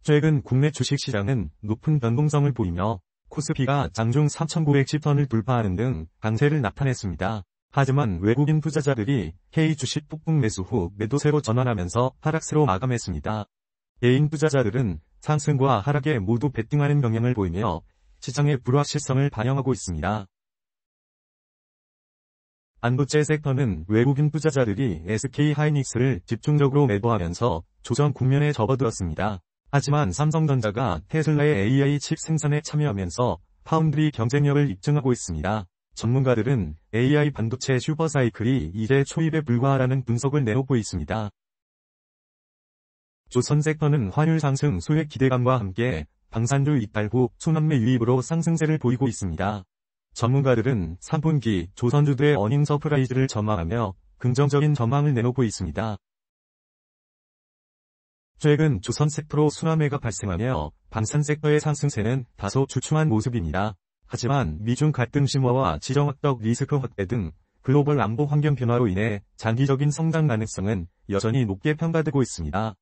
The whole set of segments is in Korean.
최근 국내 주식시장은 높은 변동성을 보이며 코스피가 장중 3,910선을 돌파하는 등 강세를 나타냈습니다. 하지만 외국인 투자자들이 K 주식 폭풍 매수 후 매도세로 전환하면서 하락세로 마감했습니다. 개인 투자자들은 상승과 하락에 모두 베팅하는 경향을 보이며 시장의 불확실성을 반영하고 있습니다. 반도체 섹터는 외국인 투자자들이 SK 하이닉스를 집중적으로 매도하면서 조정 국면에 접어들었습니다. 하지만 삼성전자가 테슬라의 AI 칩 생산에 참여하면서 파운드리 경쟁력을 입증하고 있습니다. 전문가들은 AI 반도체 슈퍼사이클이 이제 초입에 불과하다는 분석을 내놓고 있습니다. 조선 섹터는 환율 상승 소액 기대감과 함께 방산주 이탈 후 순환매 유입으로 상승세를 보이고 있습니다. 전문가들은 3분기 조선주들의 어닝 서프라이즈를 전망하며 긍정적인 전망을 내놓고 있습니다. 최근 조선 섹터로 순환매가 발생하며 방산 섹터의 상승세는 다소 주춤한 모습입니다. 하지만 미중 갈등 심화와 지정학적 리스크 확대 등 글로벌 안보 환경 변화로 인해 장기적인 성장 가능성은 여전히 높게 평가되고 있습니다.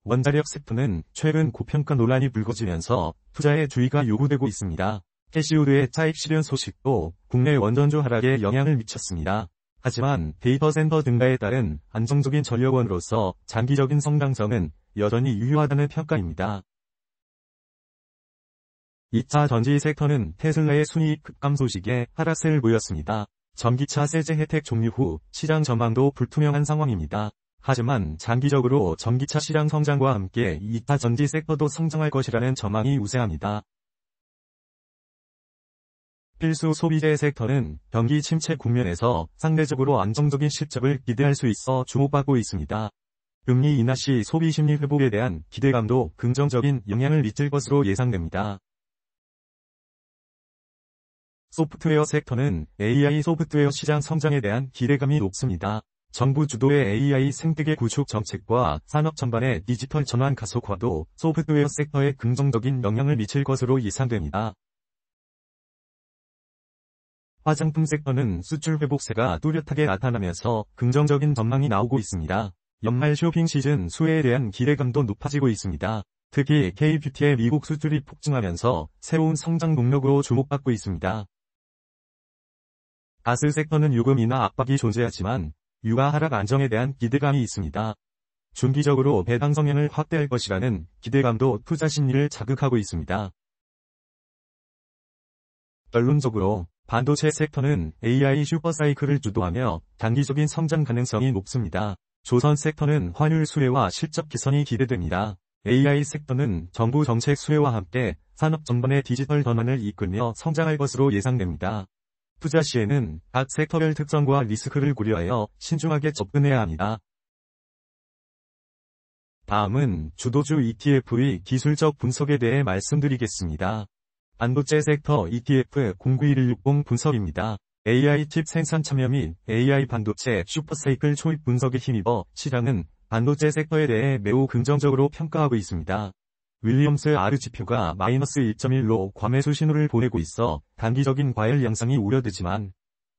원자력 섹터는 최근 고평가 논란이 불거지면서 투자에 주의가 요구되고 있습니다. 캐시우드의 차입 실현 소식도 국내 원전주 하락에 영향을 미쳤습니다. 하지만 데이터 센터 증가에 따른 안정적인 전력원으로서 장기적인 성장성은 여전히 유효하다는 평가입니다. 2차 전지 섹터는 테슬라의 순이익 급감 소식에 하락세를 보였습니다. 전기차 세제 혜택 종료 후 시장 전망도 불투명한 상황입니다. 하지만 장기적으로 전기차 시장 성장과 함께 2차 전지 섹터도 성장할 것이라는 전망이 우세합니다. 필수 소비재 섹터는 경기 침체 국면에서 상대적으로 안정적인 실적을 기대할 수 있어 주목받고 있습니다. 금리 인하 시 소비 심리 회복에 대한 기대감도 긍정적인 영향을 미칠 것으로 예상됩니다. 소프트웨어 섹터는 AI 소프트웨어 시장 성장에 대한 기대감이 높습니다. 정부 주도의 AI 생태계 구축 정책과 산업 전반의 디지털 전환 가속화도 소프트웨어 섹터에 긍정적인 영향을 미칠 것으로 예상됩니다. 화장품 섹터는 수출 회복세가 뚜렷하게 나타나면서 긍정적인 전망이 나오고 있습니다. 연말 쇼핑 시즌 수혜에 대한 기대감도 높아지고 있습니다. 특히 K-뷰티의 미국 수출이 폭증하면서 새로운 성장 동력으로 주목받고 있습니다. 가스 섹터는 요금 인하 압박이 존재하지만 유가 하락 안정에 대한 기대감이 있습니다. 중기적으로 배당 성향을 확대할 것이라는 기대감도 투자 심리를 자극하고 있습니다. 결론적으로 반도체 섹터는 AI 슈퍼사이클을 주도하며 단기적인 성장 가능성이 높습니다. 조선 섹터는 환율 수혜와 실적 개선이 기대됩니다. AI 섹터는 정부 정책 수혜와 함께 산업 전반의 디지털 전환을 이끌며 성장할 것으로 예상됩니다. 투자 시에는 각 섹터별 특성과 리스크를 고려하여 신중하게 접근해야 합니다. 다음은 주도주 ETF의 기술적 분석에 대해 말씀드리겠습니다. 반도체 섹터 ETF 091160 분석입니다. AI 칩 생산 참여 및 AI 반도체 슈퍼사이클 초입 분석에 힘입어 시장은 반도체 섹터에 대해 매우 긍정적으로 평가하고 있습니다. 윌리엄스 R 지표가 마이너스 1.1로 과매수 신호를 보내고 있어 단기적인 과열 양상이 우려되지만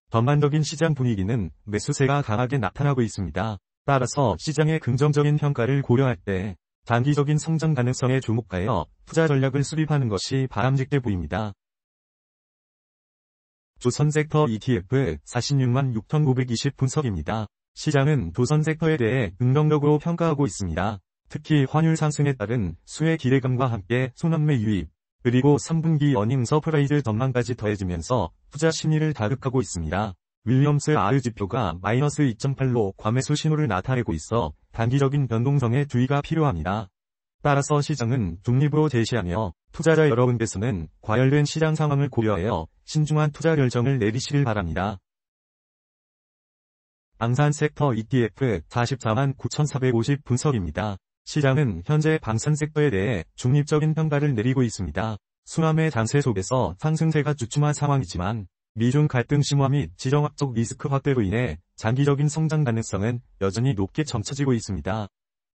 전반적인 시장 분위기는 매수세가 강하게 나타나고 있습니다. 따라서 시장의 긍정적인 평가를 고려할 때 단기적인 성장 가능성에 주목하여 투자 전략을 수립하는 것이 바람직해 보입니다. 조선 섹터 ETF 466,920 분석입니다. 시장은 조선 섹터에 대해 긍정적으로 평가하고 있습니다. 특히 환율 상승에 따른 수혜 기대감과 함께 순환매 유입, 그리고 3분기 어닝 서프라이즈 전망까지 더해지면서 투자 심리를 자극하고 있습니다. 윌리엄스 R 지표가 마이너스 2.8로 과매수 신호를 나타내고 있어 단기적인 변동성에 주의가 필요합니다. 따라서 시장은 중립으로 제시하며 투자자 여러분께서는 과열된 시장 상황을 고려하여 신중한 투자 결정을 내리시길 바랍니다. 방산 섹터 ETF 449,450 분석입니다. 시장은 현재 방산 섹터에 대해 중립적인 평가를 내리고 있습니다. 순환매 장세 속에서 상승세가 주춤한 상황이지만 미중 갈등 심화 및 지정학적 리스크 확대로 인해 장기적인 성장 가능성은 여전히 높게 점쳐지고 있습니다.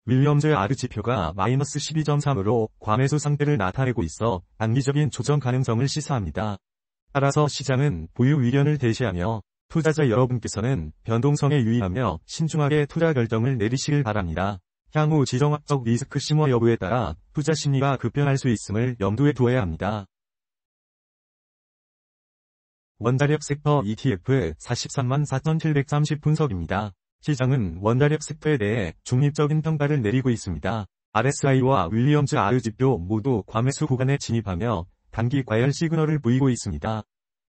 윌리엄스 R 지표가 마이너스 12.3으로 과매수 상태를 나타내고 있어 단기적인 조정 가능성을 시사합니다. 따라서 시장은 보유 위련을 대시하며 투자자 여러분께서는 변동성에 유의하며 신중하게 투자 결정을 내리시길 바랍니다. 향후 지정학적 리스크 심화 여부에 따라 투자 심리가 급변할 수 있음을 염두에 두어야 합니다. 원자력 섹터 ETF 434,730 분석입니다. 시장은 원자력 섹터에 대해 중립적인 평가를 내리고 있습니다. RSI와 윌리엄즈 R 지표 모두 과매수 구간에 진입하며 단기 과열 시그널을 보이고 있습니다.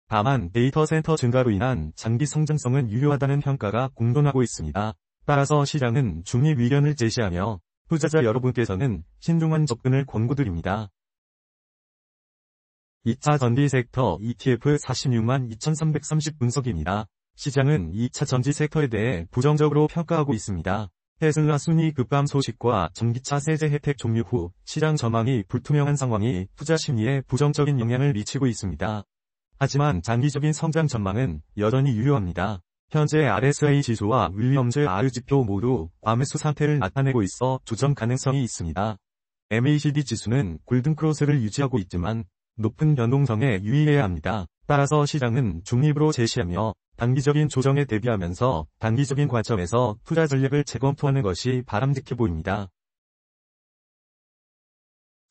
다만 데이터 센터 증가로 인한 장기 성장성은 유효하다는 평가가 공존하고 있습니다. 따라서 시장은 중립 의견을 제시하며 투자자 여러분께서는 신중한 접근을 권고드립니다. 2차 전지 섹터 ETF 46만 2330 분석입니다. 시장은 2차 전지 섹터에 대해 부정적으로 평가하고 있습니다. 테슬라 순위 급감 소식과 전기차 세제 혜택 종료 후 시장 전망이 불투명한 상황이 투자 심리에 부정적인 영향을 미치고 있습니다. 하지만 장기적인 성장 전망은 여전히 유효합니다. 현재 RSI 지수와 윌리엄즈 R 지표 모두 과매수 상태를 나타내고 있어 조정 가능성이 있습니다. MACD 지수는 골든크로스를 유지하고 있지만 높은 변동성에 유의해야 합니다. 따라서 시장은 중립으로 제시하며 단기적인 조정에 대비하면서 단기적인 관점에서 투자 전략을 재검토하는 것이 바람직해 보입니다.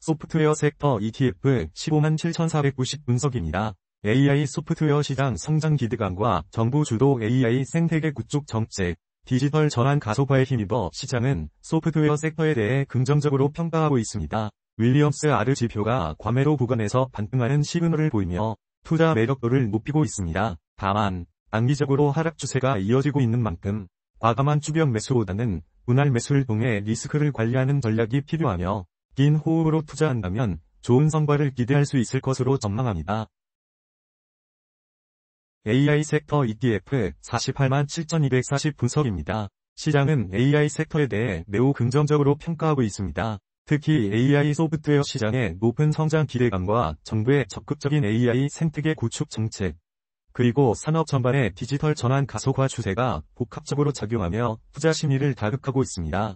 소프트웨어 섹터 ETF 15만 7,490 분석입니다. AI 소프트웨어 시장 성장 기대감과 정부 주도 AI 생태계 구축 정책, 디지털 전환 가속화에 힘입어 시장은 소프트웨어 섹터에 대해 긍정적으로 평가하고 있습니다. 윌리엄스 R 지표가 과매도 구간에서 반등하는 시그널을 보이며 투자 매력도를 높이고 있습니다. 다만 단기적으로 하락 추세가 이어지고 있는 만큼 과감한 추격 매수보다는 분할 매수를 통해 리스크를 관리하는 전략이 필요하며 긴 호흡으로 투자한다면 좋은 성과를 기대할 수 있을 것으로 전망합니다. AI 섹터 ETF 48만 7,240 분석입니다. 시장은 AI 섹터에 대해 매우 긍정적으로 평가하고 있습니다. 특히 AI 소프트웨어 시장의 높은 성장 기대감과 정부의 적극적인 AI 생태계 구축 정책, 그리고 산업 전반의 디지털 전환 가속화 추세가 복합적으로 작용하며 투자 심리를 자극하고 있습니다.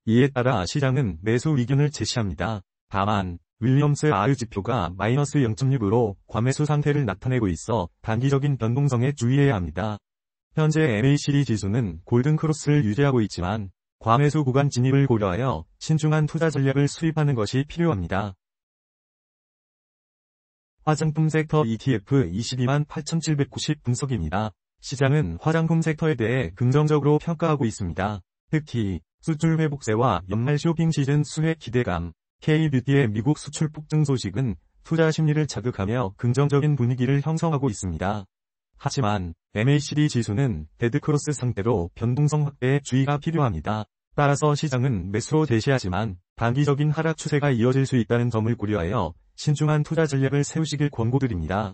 이에 따라 시장은 매수 의견을 제시합니다. 다만 윌리엄스 R 지표가 마이너스 0.6으로 과매수 상태를 나타내고 있어 단기적인 변동성에 주의해야 합니다. 현재 MACD 지수는 골든크로스를 유지하고 있지만 과매수 구간 진입을 고려하여 신중한 투자 전략을 수립하는 것이 필요합니다. 화장품 섹터 ETF 22만 8,790 분석입니다. 시장은 화장품 섹터에 대해 긍정적으로 평가하고 있습니다. 특히 수출 회복세와 연말 쇼핑 시즌 수혜 기대감, K-뷰티의 미국 수출 폭증 소식은 투자 심리를 자극하며 긍정적인 분위기를 형성하고 있습니다. 하지만 MACD 지수는 데드크로스 상태로 변동성 확대에 주의가 필요합니다. 따라서 시장은 매수로 제시하지만 단기적인 하락 추세가 이어질 수 있다는 점을 고려하여 신중한 투자 전략을 세우시길 권고드립니다.